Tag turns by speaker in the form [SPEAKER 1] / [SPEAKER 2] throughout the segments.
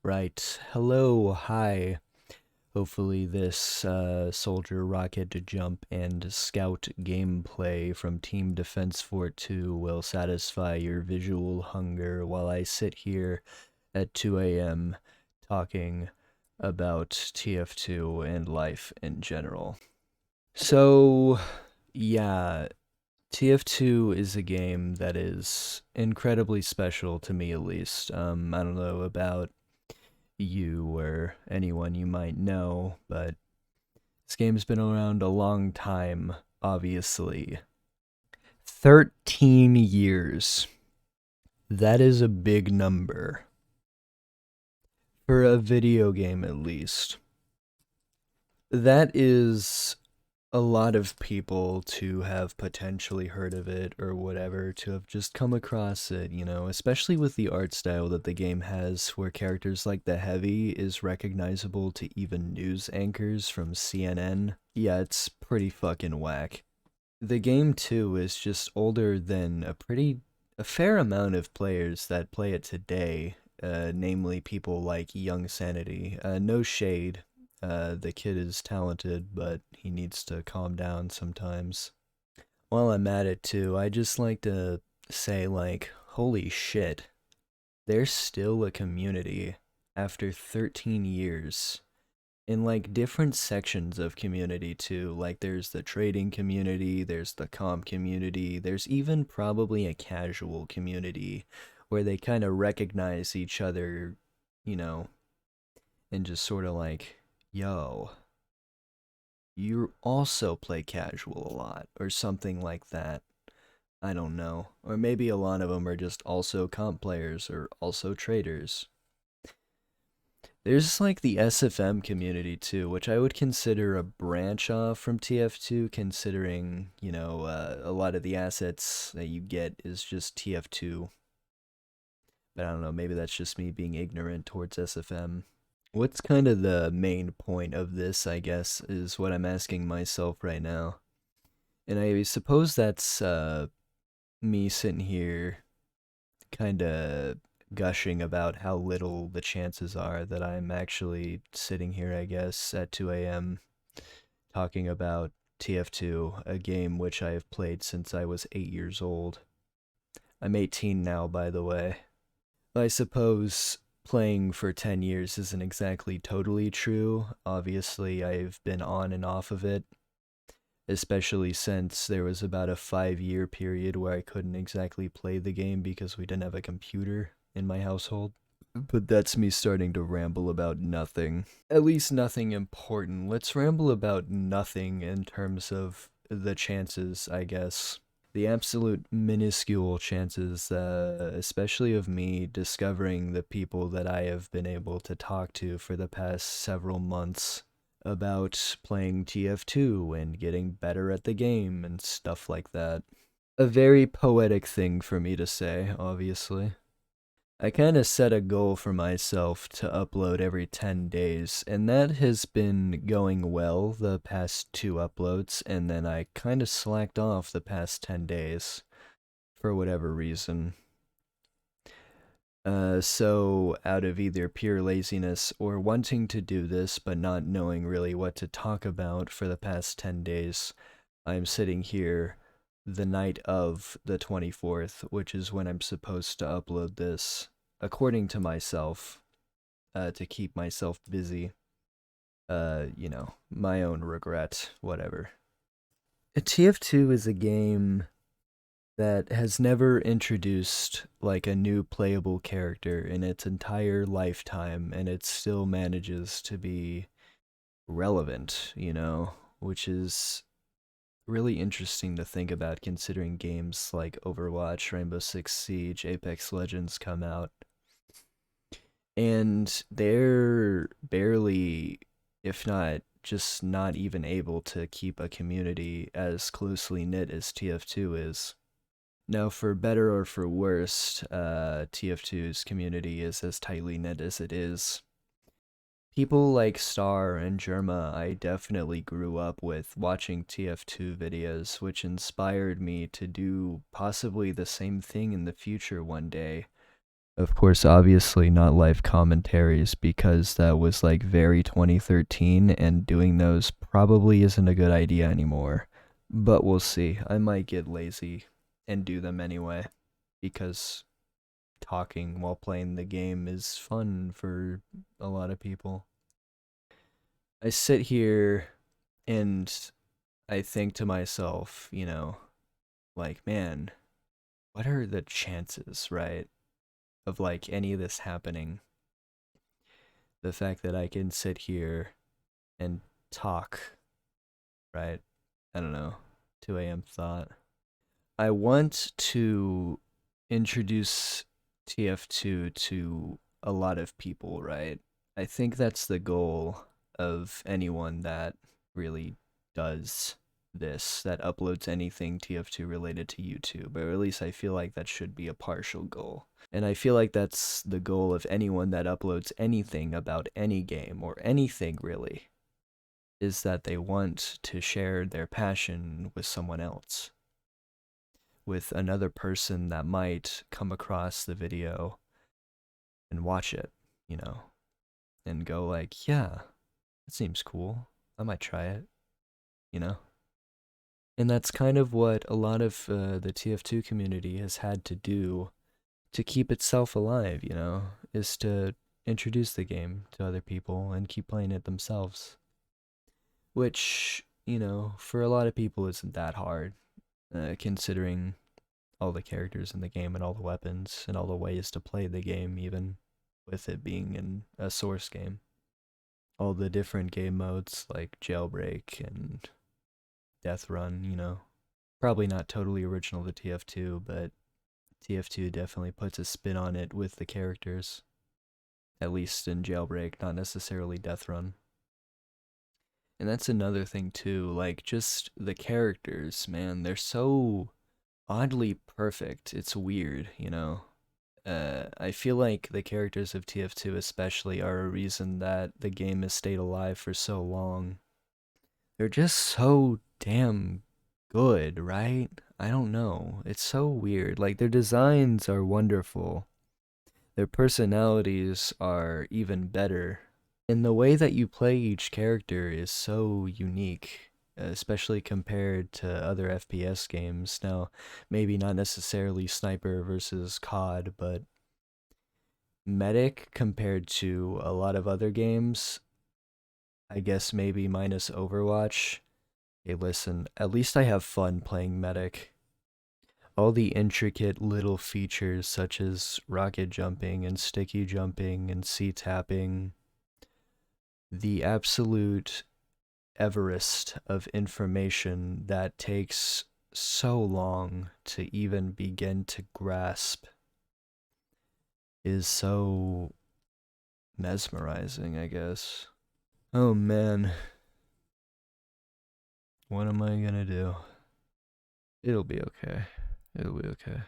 [SPEAKER 1] Right. Hello, hi. Hopefully this soldier rocket to jump and scout gameplay from Team Defense Fort 2 will satisfy your visual hunger while I sit here at 2 a.m. talking about TF2 and life in general. So, yeah, TF2 is a game that is incredibly special to me at least. I don't know about you or anyone you might know, but this game's been around a long time, obviously. 13 years. That is a big number. For a video game, at least. That is a lot of people to have potentially heard of it or whatever, to have just come across it, especially with the art style that the game has, where characters like the Heavy is recognizable to even news anchors from CNN. Yeah, it's pretty fucking whack. The game, too, is just older than a fair amount of players that play it today, namely people like Young Sanity. No shade, the kid is talented, but he needs to calm down sometimes. While I'm at it too, I just like to say, like, holy shit, there's still a community after 13 years. In like different sections of community too. Like there's the trading community, there's the comp community, there's even probably a casual community where they kind of recognize each other, you know, and just sort of like, yo, you also play casual a lot, or something like that. I don't know. Or maybe a lot of them are just also comp players or also traders. There's like the SFM community too, which I would consider a branch off from TF2, considering, a lot of the assets that you get is just TF2. But I don't know, maybe that's just me being ignorant towards SFM. What's kind of the main point of this, I guess, is what I'm asking myself right now. And I suppose that's me sitting here kind of gushing about how little the chances are that I'm actually sitting here, I guess, at 2 a.m. talking about TF2, a game which I have played since I was 8 years old. I'm 18 now, by the way. I suppose playing for 10 years isn't exactly totally true. Obviously, I've been on and off of it, especially since there was about a 5-year period where I couldn't exactly play the game because we didn't have a computer in my household. But that's me starting to ramble about nothing. At least nothing important. Let's ramble about nothing in terms of the chances, I guess. The absolute minuscule chances, especially of me discovering the people that I have been able to talk to for the past several months about playing TF2 and getting better at the game and stuff like that. A very poetic thing for me to say, obviously. I kind of set a goal for myself to upload every 10 days, and that has been going well the past two uploads, and then I kind of slacked off the past 10 days for whatever reason. So, out of either pure laziness or wanting to do this but not knowing really what to talk about for the past 10 days, I'm sitting here the night of the 24th, which is when I'm supposed to upload this, according to myself, to keep myself busy. My own regret, whatever. TF2 is a game that has never introduced like a new playable character in its entire lifetime, and it still manages to be relevant, which is really interesting to think about considering games like Overwatch, Rainbow Six Siege, Apex Legends come out. And they're barely, if not just not even able to keep a community as closely knit as TF2 is. Now, for better or for worse, TF2's community is as tightly knit as it is. People like Star and Germa, I definitely grew up with watching TF2 videos, which inspired me to do possibly the same thing in the future one day. Of course, obviously not live commentaries because that was like very 2013 and doing those probably isn't a good idea anymore. But we'll see. I might get lazy and do them anyway because talking while playing the game is fun for a lot of people. I sit here and I think to myself, like, man, what are the chances, right, of like any of this happening? The fact that I can sit here and talk, right? I don't know, 2 a.m. thought. I want to introduce TF2 to a lot of people, right? I think that's the goal of anyone that really does this, that uploads anything TF2 related to YouTube, or at least I feel like that should be a partial goal. And I feel like that's the goal of anyone that uploads anything about any game or anything really, is that they want to share their passion with someone else, with another person that might come across the video and watch it, you know, and go like, yeah, that seems cool. I might try it, you know? And that's kind of what a lot of the TF2 community has had to do to keep itself alive, is to introduce the game to other people and keep playing it themselves. Which, for a lot of people isn't that hard, considering all the characters in the game and all the weapons and all the ways to play the game, even with it being in a source game. All the different game modes like jailbreak and death run, Probably not totally original to TF2, but TF2 definitely puts a spin on it with the characters. At least in jailbreak, not necessarily death run. And that's another thing too, like just the characters, man, they're so oddly perfect. It's weird, I feel like the characters of TF2 especially are a reason that the game has stayed alive for so long. They're just so damn good, right? I don't know. It's so weird. Like their designs are wonderful. Their personalities are even better. And the way that you play each character is so unique, especially compared to other FPS games. Now, maybe not necessarily Sniper versus COD, but Medic compared to a lot of other games, I guess maybe minus Overwatch. Hey, listen, at least I have fun playing Medic. All the intricate little features such as rocket jumping and sticky jumping and C-tapping, the absolute Everest of information that takes so long to even begin to grasp is so mesmerizing, I guess. Oh man, what am I gonna do? It'll be okay. It'll be okay.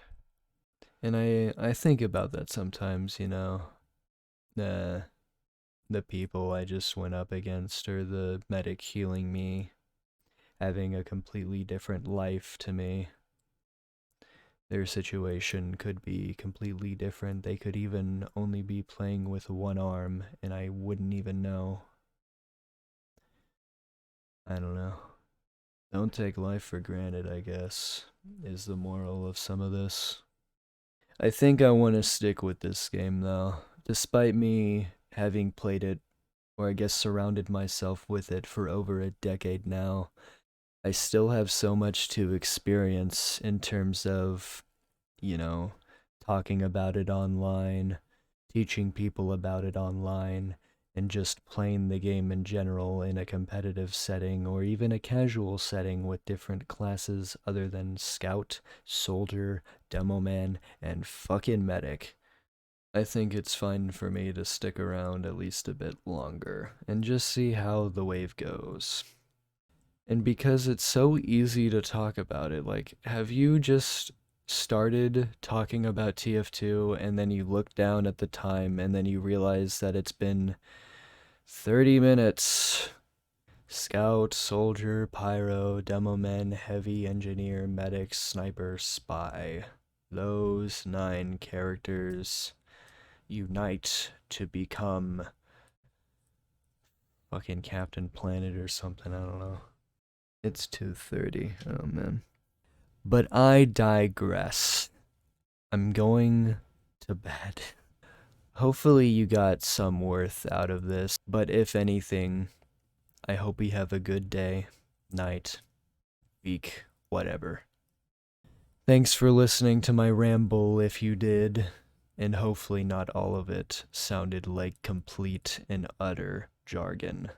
[SPEAKER 1] And I think about that sometimes, the the people I just went up against or the medic healing me, having a completely different life to me. Their situation could be completely different. They could even only be playing with one arm and I wouldn't even know. I don't know. Don't take life for granted, I guess, is the moral of some of this. I think I want to stick with this game though. Despite me having played it, or I guess surrounded myself with it for over a decade now, I still have so much to experience in terms of, you know, talking about it online, teaching people about it online, and just playing the game in general in a competitive setting or even a casual setting with different classes other than Scout, Soldier, Demo Man, and fucking Medic. I think it's fine for me to stick around at least a bit longer and just see how the wave goes. And because it's so easy to talk about it, like, have you just started talking about TF2 and then you look down at the time and then you realize that it's been 30 minutes? Scout, Soldier, Pyro, Demo Men, Heavy Engineer, Medic, Sniper, Spy. Those 9 characters. unite to become fucking Captain Planet or something. I don't know. It's 2:30. Oh man. But I digress. I'm going to bed. Hopefully you got some worth out of this, but if anything, I hope you have a good day, night, week, whatever. Thanks for listening to my ramble if you did, and hopefully not all of it sounded like complete and utter jargon.